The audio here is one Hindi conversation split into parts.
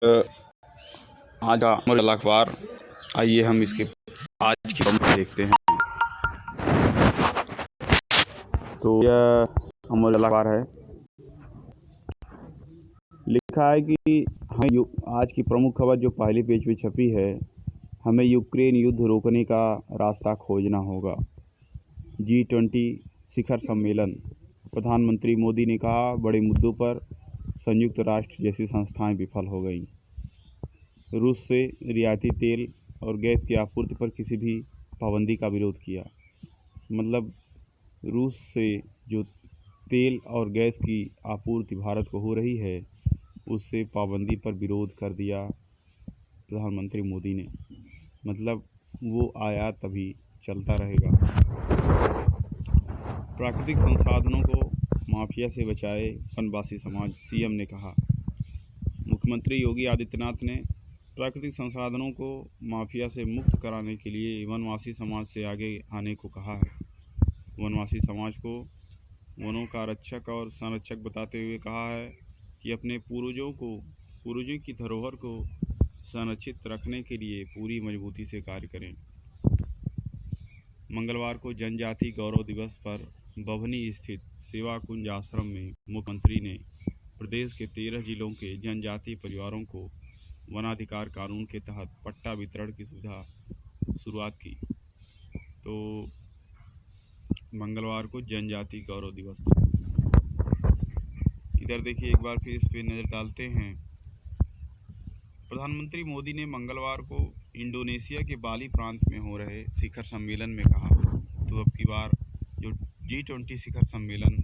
आज का अमर उजाला अखबार, आइए हम इसके आज की प्रमुख देखते हैं। तो यह अमर उजाला अखबार है। लिखा है कि हमें आज की प्रमुख खबर जो पहले पेज पे छपी है, हमें यूक्रेन युद्ध रोकने का रास्ता खोजना होगा। G20 शिखर सम्मेलन, प्रधानमंत्री मोदी ने कहा बड़े मुद्दों पर संयुक्त राष्ट्र जैसी संस्थाएं विफल हो गई। रूस से रियायती तेल और गैस की आपूर्ति पर किसी भी पाबंदी का विरोध किया। मतलब रूस से जो तेल और गैस की आपूर्ति भारत को हो रही है, उससे पाबंदी पर विरोध कर दिया प्रधानमंत्री मोदी ने। मतलब वो आयात तभी चलता रहेगा। प्राकृतिक संसाधनों को माफिया से बचाए वनवासी समाज, सीएम ने कहा। मुख्यमंत्री योगी आदित्यनाथ ने प्राकृतिक संसाधनों को माफिया से मुक्त कराने के लिए वनवासी समाज से आगे आने को कहा है। वनवासी समाज को वनों का रक्षक और संरक्षक बताते हुए कहा है कि अपने पूर्वजों की धरोहर को संरक्षित रखने के लिए पूरी मजबूती से कार्य करें। मंगलवार को जनजाति गौरव दिवस पर बभनी स्थित सेवा कुंज आश्रम में मुख्यमंत्री ने प्रदेश के 13 जिलों के जनजातीय परिवारों को वनाधिकार कानून के तहत पट्टा वितरण की सुविधा शुरुआत की। तो मंगलवार को जनजाति गौरव दिवस था। इधर देखिए, एक बार फिर इस पे नज़र डालते हैं। प्रधानमंत्री मोदी ने मंगलवार को इंडोनेशिया के बाली प्रांत में हो रहे शिखर सम्मेलन में कहा, तो अब की बार जो G20 शिखर सम्मेलन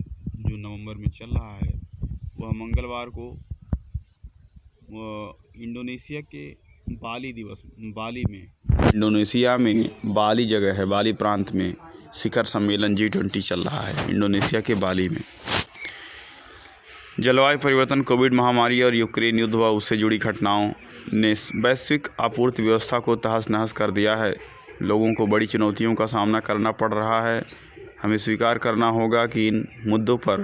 जो नवंबर में चल रहा है, वह मंगलवार को इंडोनेशिया के बाली में इंडोनेशिया में बाली जगह है, बाली प्रांत में शिखर सम्मेलन G20 चल रहा है इंडोनेशिया के बाली में। जलवायु परिवर्तन, कोविड महामारी और यूक्रेन युद्ध व उससे जुड़ी घटनाओं ने वैश्विक आपूर्ति व्यवस्था को तहस नहस कर दिया है। लोगों को बड़ी चुनौतियों का सामना करना पड़ रहा है। हमें स्वीकार करना होगा कि इन मुद्दों पर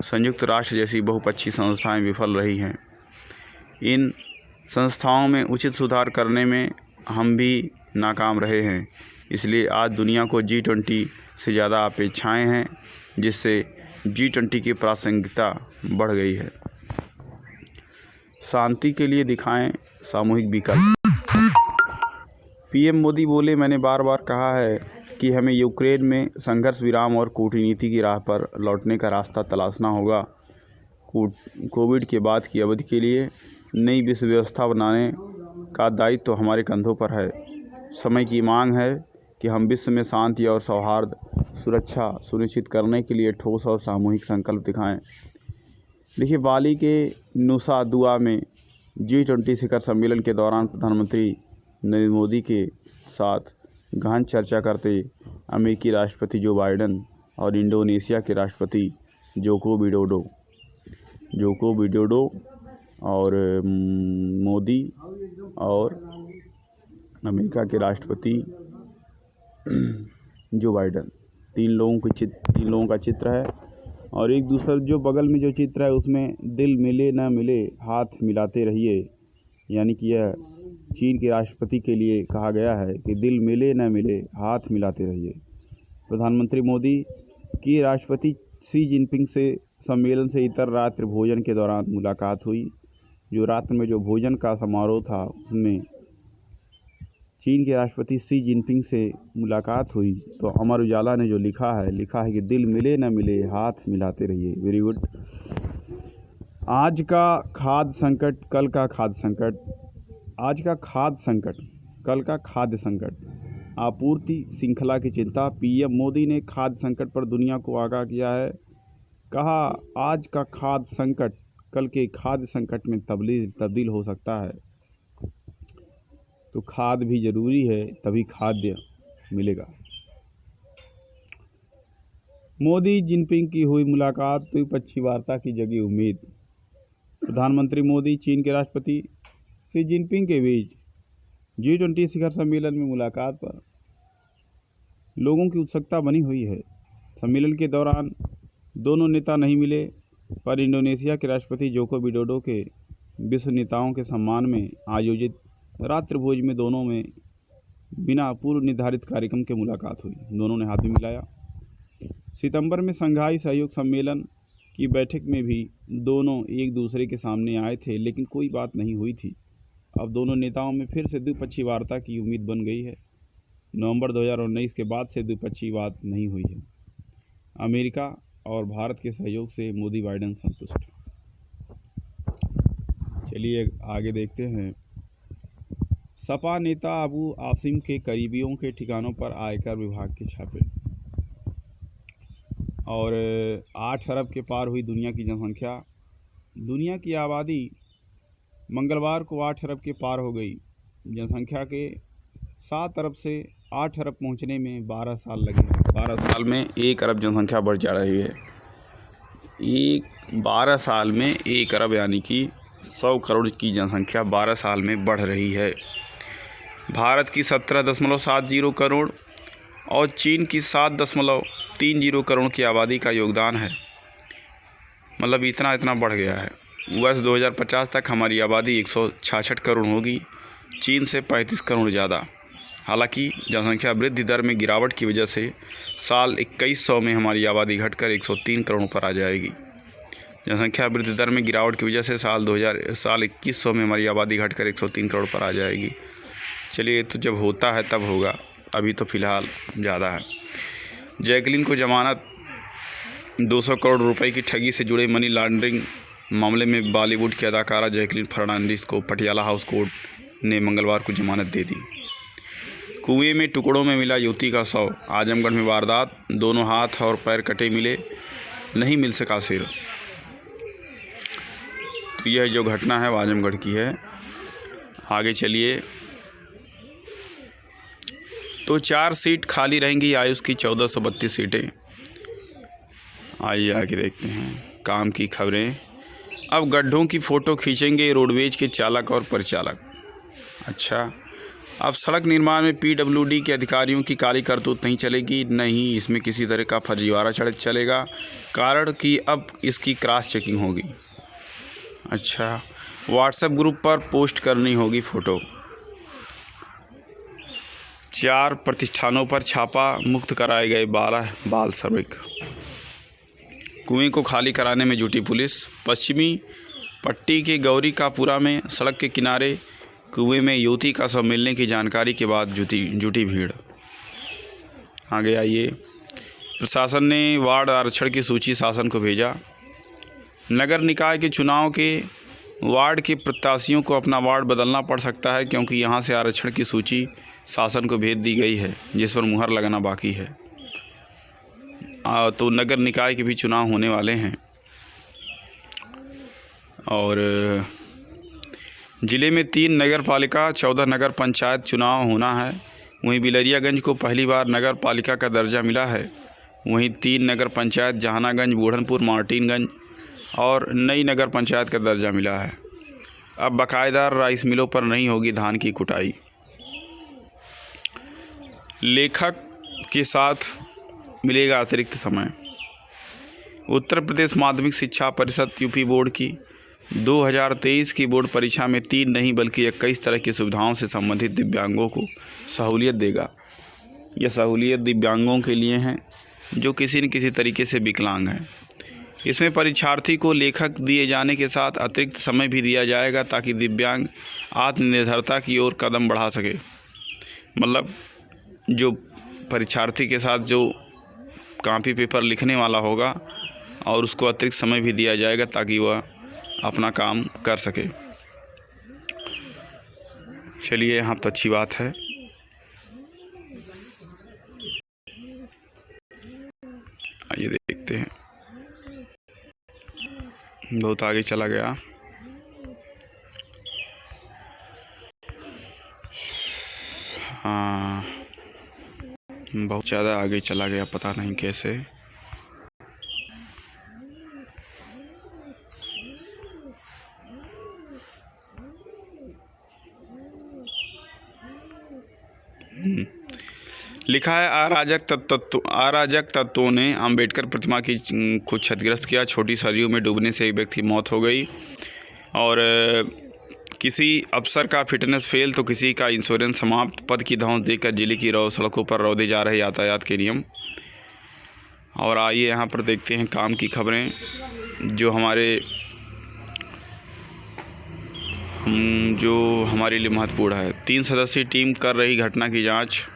संयुक्त राष्ट्र जैसी बहुपक्षीय संस्थाएं विफल रही हैं। इन संस्थाओं में उचित सुधार करने में हम भी नाकाम रहे हैं। इसलिए आज दुनिया को G20 से ज़्यादा अपेक्षाएं हैं, जिससे G20 की प्रासंगिकता बढ़ गई है। शांति के लिए दिखाएं सामूहिक विकल्प। पीएम मोदी बोले, मैंने बार बार कहा है कि हमें यूक्रेन में संघर्ष विराम और कूटनीति की राह पर लौटने का रास्ता तलाशना होगा। कोविड के बाद की अवधि के लिए नई विश्व व्यवस्था बनाने का दायित्व तो हमारे कंधों पर है। समय की मांग है कि हम विश्व में शांति और सौहार्द सुरक्षा सुनिश्चित करने के लिए ठोस और सामूहिक संकल्प दिखाएं। देखिए, बाली के नुसा दुआ में G20 शिखर सम्मेलन के दौरान प्रधानमंत्री नरेंद्र मोदी के साथ गहन चर्चा करते अमेरिकी राष्ट्रपति जो बाइडेन और इंडोनेशिया के राष्ट्रपति जोको विडोडो और मोदी और अमेरिका के राष्ट्रपति जो बाइडेन, तीन लोगों का चित्र है। और एक दूसरा जो बगल में जो चित्र है, उसमें दिल मिले ना मिले हाथ मिलाते रहिए। यानी कि यह चीन के राष्ट्रपति के लिए कहा गया है कि दिल मिले ना मिले हाथ मिलाते रहिए। प्रधानमंत्री मोदी की राष्ट्रपति शी जिनपिंग से सम्मेलन से इतर रात्रि भोजन के दौरान मुलाकात हुई। जो रात में जो भोजन का समारोह था, उसमें चीन के राष्ट्रपति शी जिनपिंग से मुलाकात हुई। तो अमर उजाला ने जो लिखा है कि दिल मिले न मिले हाथ मिलाते रहिए। Very good. आज का खाद्य संकट, कल का खाद्य संकट। आज का खाद्य संकट, कल का खाद्य संकट। आपूर्ति श्रृंखला की चिंता। पीएम मोदी ने खाद्य संकट पर दुनिया को आगाह किया है। कहा, आज का खाद्य संकट कल के खाद्य संकट में तब्दील हो सकता है। तो खाद भी ज़रूरी है, तभी खाद्य मिलेगा। मोदी जिनपिंग की हुई मुलाकात, द्विपक्षीय वार्ता की जगी उम्मीद। प्रधानमंत्री मोदी चीन के राष्ट्रपति शी जिनपिंग के बीच G20 शिखर सम्मेलन में मुलाकात पर लोगों की उत्सुकता बनी हुई है। सम्मेलन के दौरान दोनों नेता नहीं मिले, पर इंडोनेशिया के राष्ट्रपति जोको विडोडो के विश्व नेताओं के सम्मान में आयोजित रात्रि भोज में दोनों में बिना पूर्व निर्धारित कार्यक्रम के मुलाकात हुई। दोनों ने हाथ भी मिलाया। सितंबर में शंघाई सहयोग सम्मेलन की बैठक में भी दोनों एक दूसरे के सामने आए थे, लेकिन कोई बात नहीं हुई थी। अब दोनों नेताओं में फिर से द्विपक्षीय वार्ता की उम्मीद बन गई है। नवंबर 2019 के बाद से द्विपक्षीय बात नहीं हुई है। अमेरिका और भारत के सहयोग से मोदी बाइडेन संतुष्ट। चलिए आगे देखते हैं। सपा नेता अबू आसिम के करीबियों के ठिकानों पर आयकर विभाग के छापे। और 8 अरब के पार हुई दुनिया की जनसंख्या। दुनिया की आबादी मंगलवार को 8 अरब के पार हो गई। जनसंख्या के 7 अरब से 8 अरब पहुंचने में 12 साल लगे। 12 साल में 1 अरब जनसंख्या बढ़ जा रही है। 12 साल में 1 अरब यानी कि 100 करोड़ की जनसंख्या 12 साल में बढ़ रही है। भारत की 17.70 करोड़ और चीन की 7.30 करोड़ की आबादी का योगदान है। मतलब इतना बढ़ गया है। वर्ष 2050 तक हमारी आबादी 166 करोड़ होगी, चीन से 35 करोड़ ज़्यादा। हालांकि जनसंख्या वृद्धि दर में गिरावट की वजह से साल 2100 में हमारी आबादी घटकर 103 करोड़ पर आ जाएगी। जनसंख्या वृद्धि दर में गिरावट की वजह से साल 2100 में हमारी आबादी घटकर 103 करोड़ पर आ जाएगी। चलिए, तो जब होता है तब होगा, अभी तो फ़िलहाल ज़्यादा है। जैकलिन को जमानत। 200 करोड़ रुपए की ठगी से जुड़े मनी लॉन्ड्रिंग मामले में बॉलीवुड की अदाकारा जैकलिन फर्नांडीज को पटियाला हाउस कोर्ट ने मंगलवार को जमानत दे दी। कुएं में टुकड़ों में मिला युवती का शव। आजमगढ़ में वारदात। दोनों हाथ और पैर कटे मिले, नहीं मिल सका सिर। तो यह जो घटना है वो आजमगढ़ की है। आगे चलिए। तो 4 सीट खाली रहेंगी आयुष की 1432 सीटें। आइए आगे देखते हैं काम की खबरें। अब गड्ढों की फ़ोटो खींचेंगे रोडवेज के चालक और परिचालक। अच्छा, अब सड़क निर्माण में PWD के अधिकारियों की काली करतूत नहीं चलेगी। नहीं, इसमें किसी तरह का फर्जीवाड़ा चलेगा। कारण कि अब इसकी क्रॉस चेकिंग होगी। अच्छा, व्हाट्सएप ग्रुप पर पोस्ट करनी होगी फ़ोटो। 4 प्रतिष्ठानों पर छापा, मुक्त कराए गए 12 बाल श्रमिक। कुएं को खाली कराने में जुटी पुलिस। पश्चिमी पट्टी के गौरी कापुरा में सड़क के किनारे कुएं में युवती का शव मिलने की जानकारी के बाद जुटी भीड़। आगे आइए। प्रशासन ने वार्ड आरक्षण की सूची शासन को भेजा। नगर निकाय के चुनाव के वार्ड के प्रत्याशियों को अपना वार्ड बदलना पड़ सकता है, क्योंकि यहां से आरक्षण की सूची शासन को भेज दी गई है, जिस पर मुहर लगाना बाकी है। तो नगर निकाय के भी चुनाव होने वाले हैं। और ज़िले में 3 नगर पालिका 14 नगर पंचायत चुनाव होना है। वहीं बिलरियागंज को पहली बार नगर पालिका का दर्जा मिला है। वहीं 3 नगर पंचायत जहानागंज, बूढ़नपुर, मार्टिनगंज और नई नगर पंचायत का दर्जा मिला है। अब बाकायदार राइस मिलों पर नहीं होगी धान की कुटाई। लेखक के साथ मिलेगा अतिरिक्त समय। उत्तर प्रदेश माध्यमिक शिक्षा परिषद यूपी बोर्ड की 2023 की बोर्ड परीक्षा में 3 नहीं बल्कि 21 तरह की सुविधाओं से संबंधित दिव्यांगों को सहूलियत देगा। यह सहूलियत दिव्यांगों के लिए है जो किसी न किसी तरीके से विकलांग हैं। इसमें परीक्षार्थी को लेखक दिए जाने के साथ अतिरिक्त समय भी दिया जाएगा, ताकि दिव्यांग आत्मनिर्भरता की ओर कदम बढ़ा सके। मतलब जो परीक्षार्थी के साथ जो कॉपी पेपर लिखने वाला होगा और उसको अतिरिक्त समय भी दिया जाएगा, ताकि वह अपना काम कर सके। चलिए, यहाँ तो अच्छी बात है। आइए देखते हैं। बहुत आगे चला गया। हाँ, बहुत ज़्यादा आगे चला गया, पता नहीं कैसे। लिखा है अराजक तत्वों ने अंबेडकर प्रतिमा को क्षतिग्रस्त किया। छोटी सरयू में डूबने से एक व्यक्ति की मौत हो गई। और किसी अफसर का फिटनेस फेल तो किसी का इंश्योरेंस समाप्त, पद की धौंस देकर जिले की सड़कों पर रौंदे जा रहे यातायात के नियम। और आइए यहाँ पर देखते हैं काम की खबरें जो हमारे लिए महत्वपूर्ण है। 3 सदस्यीय टीम कर रही घटना की जांच।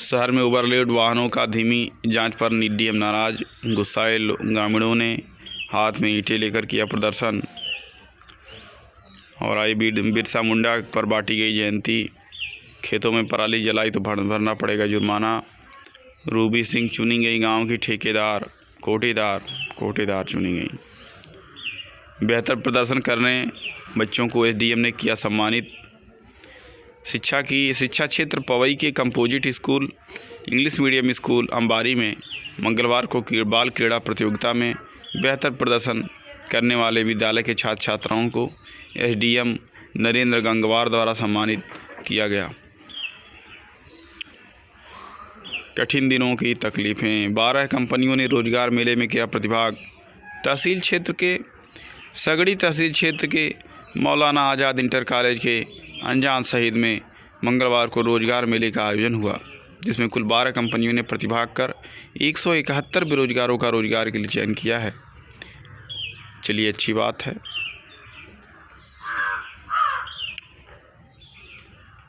शहर में ओवरलोड वाहनों का धीमी जांच पर डीएम नाराज। गुस्साए ग्रामीणों ने हाथ में ईंटें लेकर किया प्रदर्शन। और आई बिरसा मुंडा पर बांटी गई जयंती। खेतों में पराली जलाई तो भरना पड़ेगा जुर्माना। रूबी सिंह चुनी गई गांव की कोटेदार चुनी गई। बेहतर प्रदर्शन करने बच्चों को एसडीएम ने किया सम्मानित। शिक्षा क्षेत्र पवई के composite school English medium school Ambari में मंगलवार को बाल क्रीड़ा प्रतियोगिता में बेहतर प्रदर्शन करने वाले विद्यालय के छात्र छात्राओं को एसडीएम नरेंद्र गंगवार द्वारा सम्मानित किया गया। कठिन दिनों की तकलीफ़ें। 12 कंपनियों ने रोजगार मेले में किया प्रतिभाग। सगड़ी तहसील क्षेत्र के मौलाना आज़ाद इंटर कॉलेज के अनजान शहीद में मंगलवार को रोजगार मेले का आयोजन हुआ, जिसमें कुल 12 कंपनियों ने प्रतिभाग कर 171 बेरोजगारों का रोजगार के लिए चयन किया है। चलिए, अच्छी बात है।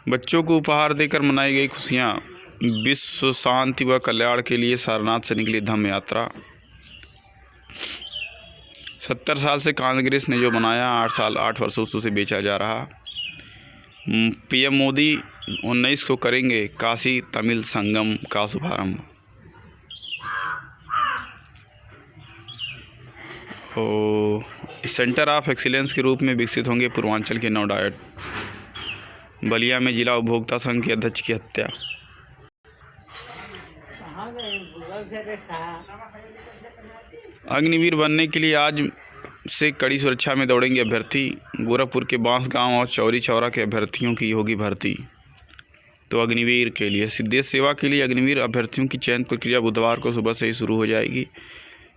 बच्चों को उपहार देकर मनाई गई खुशियाँ। विश्व शांति व कल्याण के लिए सारनाथ से निकली धम्म यात्रा। 70 साल से कांग्रेस ने जो बनाया 8 वर्षों से बेचा जा रहा। पीएम मोदी 19 को करेंगे काशी तमिल संगम का शुभारंभ। सेंटर ऑफ एक्सीलेंस के रूप में विकसित होंगे पूर्वांचल के 9 डायट। बलिया में जिला उपभोक्ता संघ के अध्यक्ष की हत्या। अग्निवीर बनने के लिए आज से कड़ी सुरक्षा में दौड़ेंगे अभ्यर्थी। गोरखपुर के बांस गांव और चौरी चौरा के अभ्यर्थियों की होगी भर्ती। तो अग्निवीर के लिए देश सेवा के लिए अग्निवीर अभ्यर्थियों की चयन प्रक्रिया बुधवार को सुबह से ही शुरू हो जाएगी।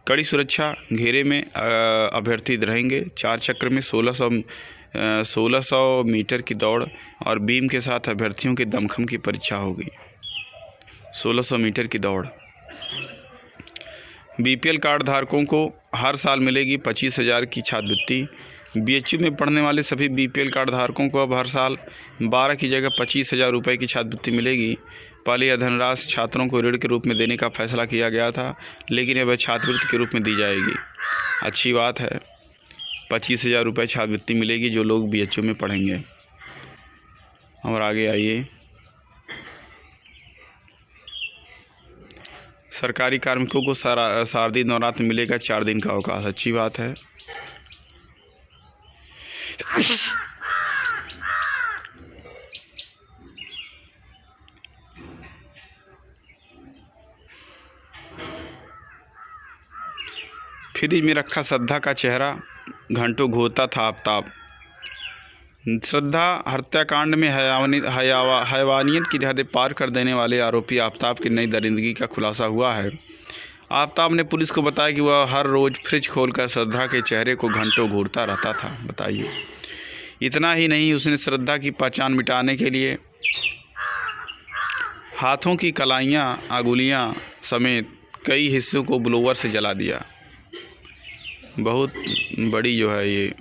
कड़ी सुरक्षा घेरे में अभ्यर्थी रहेंगे। 4 चक्र में 1600 मीटर की दौड़ और बीम के साथ अभ्यर्थियों के दमखम की परीक्षा होगी। 1600 मीटर की दौड़। बीपीएल कार्ड धारकों को हर साल मिलेगी 25,000 की छात्रवृत्ति। बीएचयू में पढ़ने वाले सभी बीपीएल कार्ड धारकों को अब हर साल 12 की जगह 25,000 रुपये की छात्रवृत्ति मिलेगी। पहले यह धनराशि छात्रों को ऋण के रूप में देने का फैसला किया गया था, लेकिन अब छात्रवृत्ति के रूप में दी जाएगी। अच्छी बात है। 25,000 रुपये छात्रवृत्ति मिलेगी जो लोग बीएचयू में पढ़ेंगे। और आगे आइए। सरकारी कार्मिकों को शारदीय नवरात्र में मिलेगा 4 दिन का अवकाश। अच्छी बात है। फ्रिज में रखा श्रद्धा का चेहरा, घंटों घोरता था आफताब। श्रद्धा हत्याकांड में हैवानियत की हदें पार कर देने वाले आरोपी आफताब की नई दरिंदगी का खुलासा हुआ है। आफताब ने पुलिस को बताया कि वह हर रोज़ फ्रिज खोलकर श्रद्धा के चेहरे को घंटों घूरता रहता था। बताइए। इतना ही नहीं, उसने श्रद्धा की पहचान मिटाने के लिए हाथों की कलाइयाँ, अंगुलियाँ समेत कई हिस्सों को ब्लोवर से जला दिया। बहुत बड़ी जो है ये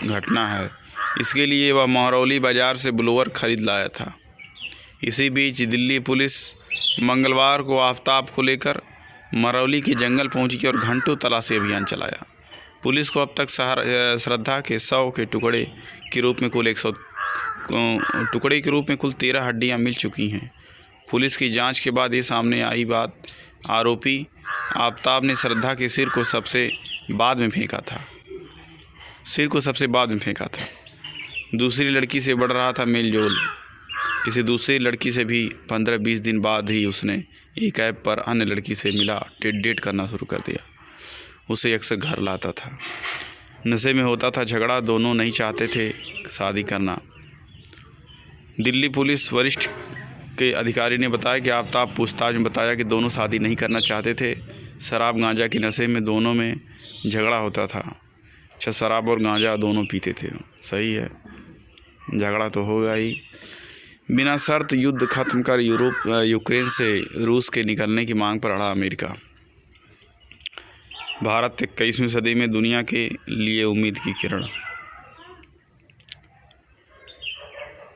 घटना है। इसके लिए वह महरौली बाज़ार से ब्लोवर खरीद लाया था। इसी बीच दिल्ली पुलिस मंगलवार को आफताब को लेकर महरौली के जंगल पहुंची और घंटों तलाशी अभियान चलाया। पुलिस को अब तक श्रद्धा के 100 के टुकड़े के रूप में कुल 13 हड्डियां मिल चुकी हैं। पुलिस की जांच के बाद ये सामने आई बात, आरोपी आफताब ने श्रद्धा के सिर को सबसे बाद में फेंका था। दूसरी लड़की से बढ़ रहा था मेलजोल। किसी दूसरी लड़की से भी 15-20 दिन बाद ही उसने एक ऐप पर अन्य लड़की से मिला, डेट करना शुरू कर दिया। उसे अक्सर घर लाता था। नशे में होता था झगड़ा, दोनों नहीं चाहते थे शादी करना। दिल्ली पुलिस वरिष्ठ के अधिकारी ने बताया कि आफताब पूछताछ में बताया कि दोनों शादी नहीं करना चाहते थे। शराब गांजा के नशे में दोनों में झगड़ा होता था। अच्छा, शराब और गांजा दोनों पीते थे, सही है। झगड़ा तो होगा ही। बिना शर्त युद्ध खत्म कर यूक्रेन से रूस के निकलने की मांग पर अड़ा अमेरिका। भारत 21वीं सदी में दुनिया के लिए उम्मीद की किरण।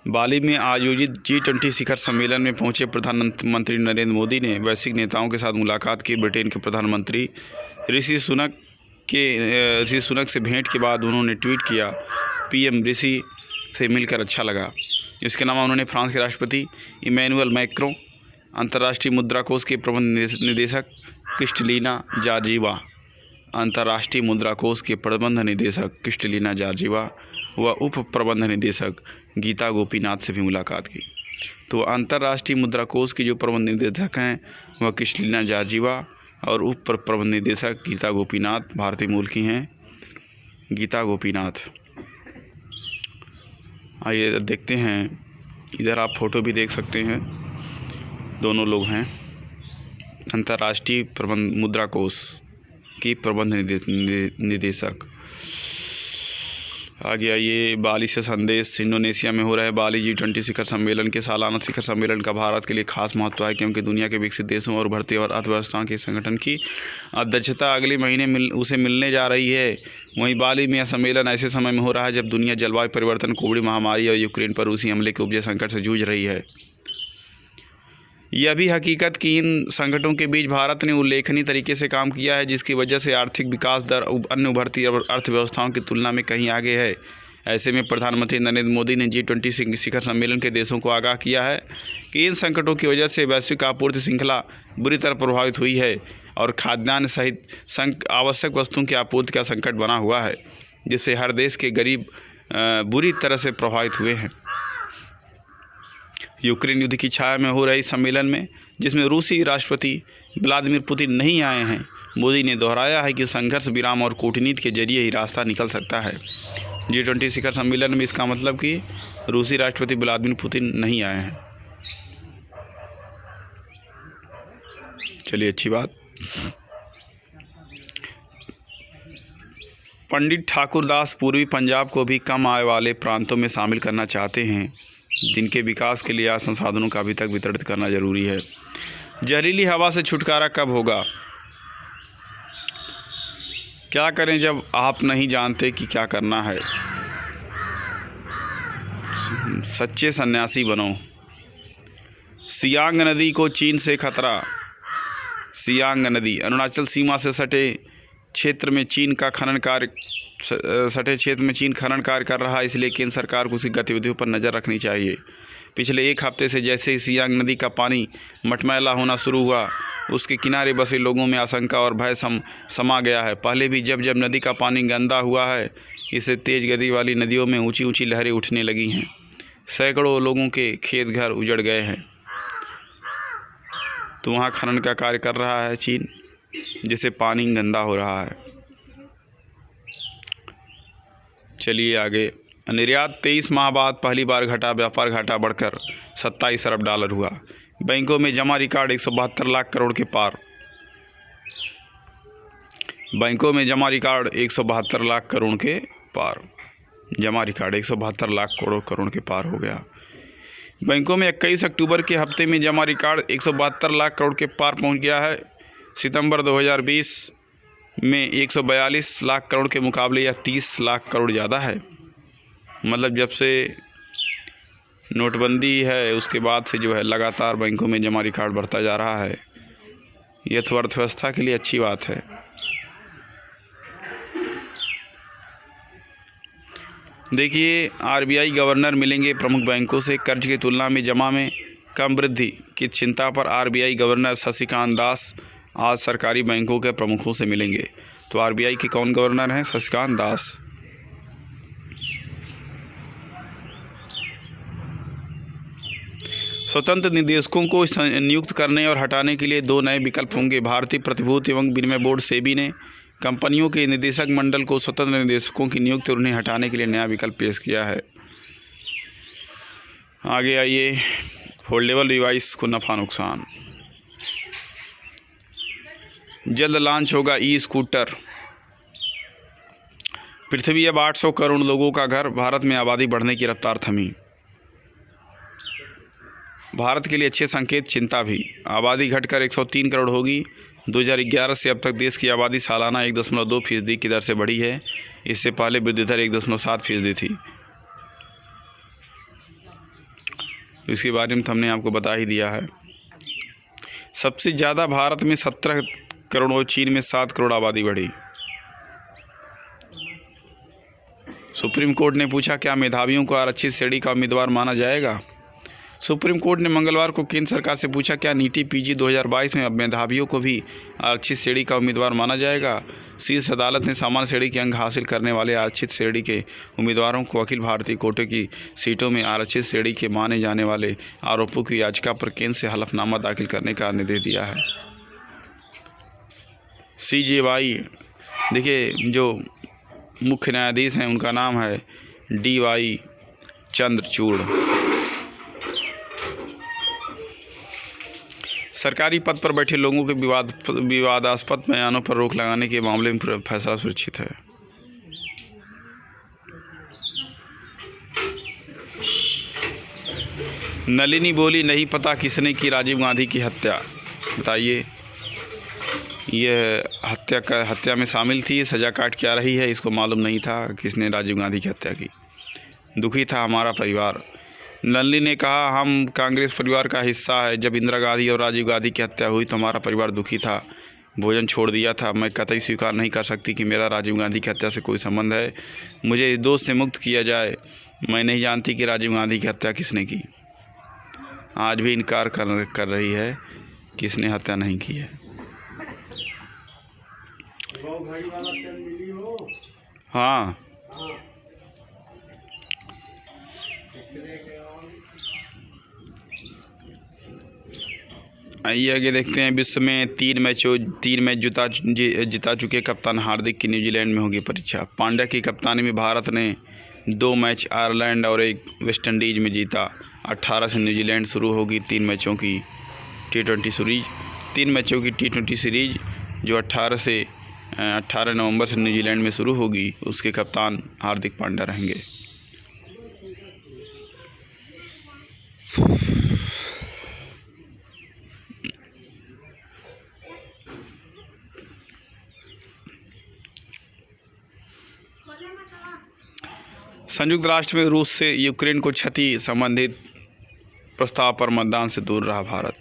बाली में आयोजित G20 शिखर सम्मेलन में पहुंचे प्रधानमंत्री नरेंद्र मोदी ने वैश्विक नेताओं के साथ मुलाकात की। ब्रिटेन के प्रधानमंत्री ऋषि सुनक से भेंट के बाद उन्होंने ट्वीट किया, पीएम ऋषि से मिलकर अच्छा लगा। इसके अलावा उन्होंने फ्रांस के राष्ट्रपति इमैनुअल मैक्रों, अंतर्राष्ट्रीय मुद्रा कोष के प्रबंध निदेशक क्रिस्टलिना जॉर्जिवा व उप प्रबंध निदेशक गीता गोपीनाथ से भी मुलाकात की। तो अंतर्राष्ट्रीय मुद्रा कोष की जो प्रबंध निदेशक हैं वह क्रिस्टलिना जॉर्जिवा और उप प्रबंध निदेशक गीता गोपीनाथ, भारतीय मूल की हैं गीता गोपीनाथ। आइए देखते हैं, इधर आप फोटो भी देख सकते हैं, दोनों लोग हैं अंतर्राष्ट्रीय प्रबंध मुद्रा कोष की प्रबंध निदेशक। आ गया ये बाली से संदेश। इंडोनेशिया में हो रहा है बाली G20 शिखर सम्मेलन के सालाना शिखर सम्मेलन का भारत के लिए खास महत्व है, क्योंकि दुनिया के विकसित देशों और उभरती और अर्थव्यवस्थाओं के संगठन की अध्यक्षता अगले महीने उसे मिलने जा रही है। वहीं बाली में यह सम्मेलन ऐसे समय में हो रहा है जब दुनिया जलवायु परिवर्तन, कोविड महामारी और यूक्रेन पर रूसी हमले के उपजे संकट से जूझ रही है। यह भी हकीकत कि इन संकटों के बीच भारत ने उल्लेखनीय तरीके से काम किया है, जिसकी वजह से आर्थिक विकास दर अन्य उभरती अर्थव्यवस्थाओं की तुलना में कहीं आगे है। ऐसे में प्रधानमंत्री नरेंद्र मोदी ने G20 शिखर सम्मेलन के देशों को आगाह किया है कि इन संकटों की वजह से वैश्विक आपूर्ति श्रृंखला बुरी तरह प्रभावित हुई है और खाद्यान्न सहित आवश्यक वस्तुओं की आपूर्ति का संकट बना हुआ है, जिससे हर देश के गरीब बुरी तरह से प्रभावित हुए हैं। यूक्रेन युद्ध की छाया में हो रहे सम्मेलन में, जिसमें रूसी राष्ट्रपति व्लादिमीर पुतिन नहीं आए हैं, मोदी ने दोहराया है कि संघर्ष विराम और कूटनीति के जरिए ही रास्ता निकल सकता है। G20 शिखर सम्मेलन में इसका मतलब कि रूसी राष्ट्रपति व्लादिमीर पुतिन नहीं आए हैं। चलिए, अच्छी बात। पंडित ठाकुरदास पूर्वी पंजाब को भी कम आय वाले प्रांतों में शामिल करना चाहते हैं, जिनके विकास के लिए संसाधनों का अभी तक वितरित करना जरूरी है। जहरीली हवा से छुटकारा कब होगा? क्या करें जब आप नहीं जानते कि क्या करना है? सच्चे सन्यासी बनो। सियांग नदी को चीन से खतरा। सियांग नदी अरुणाचल सीमा से सटे क्षेत्र में चीन खनन कार्य कर रहा है, इसलिए केंद्र सरकार को उसकी गतिविधियों पर नज़र रखनी चाहिए। पिछले एक हफ्ते से जैसे ही सियांग नदी का पानी मटमैला होना शुरू हुआ, उसके किनारे बसे लोगों में आशंका और भय समा गया है। पहले भी जब नदी का पानी गंदा हुआ है, इससे तेज़ गति वाली नदियों में ऊंची ऊंची लहरें उठने लगी हैं। सैकड़ों लोगों के खेत घर उजड़ गए हैं। तो वहाँ खनन का कार्य कर रहा है चीन, जिससे पानी गंदा हो रहा है। चलिए आगे। निर्यात 23 माह बाद पहली बार घटा। व्यापार घाटा बढ़कर 27 अरब डॉलर हुआ। बैंकों में जमा रिकॉर्ड 172 लाख करोड़ के पार। बैंकों में जमा रिकॉर्ड 172 लाख करोड़ के पार। जमा रिकॉर्ड 172 लाख करोड़ के पार हो गया। बैंकों में 21 अक्टूबर के हफ्ते में जमा रिकॉर्ड 172 लाख करोड़ के पार पहुंच गया है। सितंबर 2020 में 142 लाख करोड़ के मुकाबले यह 30 लाख करोड़ ज़्यादा है। मतलब जब से नोटबंदी है उसके बाद से जो है लगातार बैंकों में जमा रिकॉर्ड बढ़ता जा रहा है। यह तो अर्थव्यवस्था के लिए अच्छी बात है। देखिए, आरबीआई गवर्नर मिलेंगे प्रमुख बैंकों से। कर्ज की तुलना में जमा में कम वृद्धि की चिंता पर आरबीआई गवर्नर शक्तिकांत दास आज सरकारी बैंकों के प्रमुखों से मिलेंगे। तो आरबीआई के कौन गवर्नर हैं? शक्तिकांत दास। स्वतंत्र निदेशकों को नियुक्त करने और हटाने के लिए 2 नए विकल्प होंगे। भारतीय प्रतिभूति एवं विनिमय बोर्ड सेबी ने कंपनियों के निदेशक मंडल को स्वतंत्र निदेशकों की नियुक्ति और उन्हें हटाने के लिए नया विकल्प पेश किया है। आगे आइए। फोल्डेबल डिवाइस को नफ़ा नुकसान। जल्द लॉन्च होगा ई स्कूटर। पृथ्वी अब 800 करोड़ लोगों का घर, भारत में आबादी बढ़ने की रफ्तार थमी। भारत के लिए अच्छे संकेत, चिंता भी। आबादी घटकर 103 करोड़ होगी। 2011 से अब तक देश की आबादी सालाना 1.2% की दर से बढ़ी है। इससे पहले वृद्धि दर 1.7% थी। इसके बारे में तो हमने आपको बता ही दिया है। सबसे ज़्यादा भारत में 17 करोड़ और चीन में 7 करोड़ आबादी बढ़ी। सुप्रीम कोर्ट ने पूछा, क्या मेधावियों को आरक्षित श्रेणी का उम्मीदवार माना जाएगा? सुप्रीम कोर्ट ने मंगलवार को केंद्र सरकार से पूछा, क्या नीति पीजी 2022 में अब मेधावियों को भी आरक्षित श्रेणी का उम्मीदवार माना जाएगा? शीर्ष अदालत ने सामान्य श्रेणी के अंक हासिल करने वाले आरक्षित श्रेणी के उम्मीदवारों को अखिल भारतीय कोटे की सीटों में आरक्षित श्रेणी के माने जाने वाले आरोपों की याचिका पर केंद्र से हलफनामा दाखिल करने का निर्देश दिया है। CJY, देखिए जो मुख्य न्यायाधीश हैं उनका नाम है DY चंद्रचूड़। सरकारी पद पर बैठे लोगों के विवादास्पद बयानों पर रोक लगाने के मामले में फैसला सुरक्षित है। नलिनी बोली, नहीं पता किसने की राजीव गांधी की हत्या। बताइए, यह हत्या में शामिल थी, सज़ा काट के आ रही है, इसको मालूम नहीं था किसने राजीव गांधी की हत्या की। दुखी था हमारा परिवार। नलिनी ने कहा, हम कांग्रेस परिवार का हिस्सा है। जब इंदिरा गांधी और राजीव गांधी की हत्या हुई तो हमारा परिवार दुखी था, भोजन छोड़ दिया था। मैं कतई स्वीकार नहीं कर सकती कि मेरा राजीव गांधी की हत्या से कोई संबंध है। मुझे इस दोष से मुक्त किया जाए। मैं नहीं जानती कि राजीव गांधी की हत्या किसने की। आज भी इनकार कर रही है कि इसने हत्या नहीं की है। हाँ, आइए आगे देखते हैं। विश्व में 3 मैच जिता चुके कप्तान हार्दिक की न्यूजीलैंड में होगी परीक्षा। पांड्या की कप्तानी में भारत ने 2 मैच आयरलैंड और 1 वेस्टइंडीज़ में जीता। 18 से न्यूजीलैंड शुरू होगी 3 मैचों की T20 सीरीज जो 18 नवंबर से न्यूजीलैंड में शुरू होगी। उसके कप्तान हार्दिक पांड्या रहेंगे। संयुक्त राष्ट्र में रूस से यूक्रेन को क्षति संबंधित प्रस्ताव पर मतदान से दूर रहा भारत।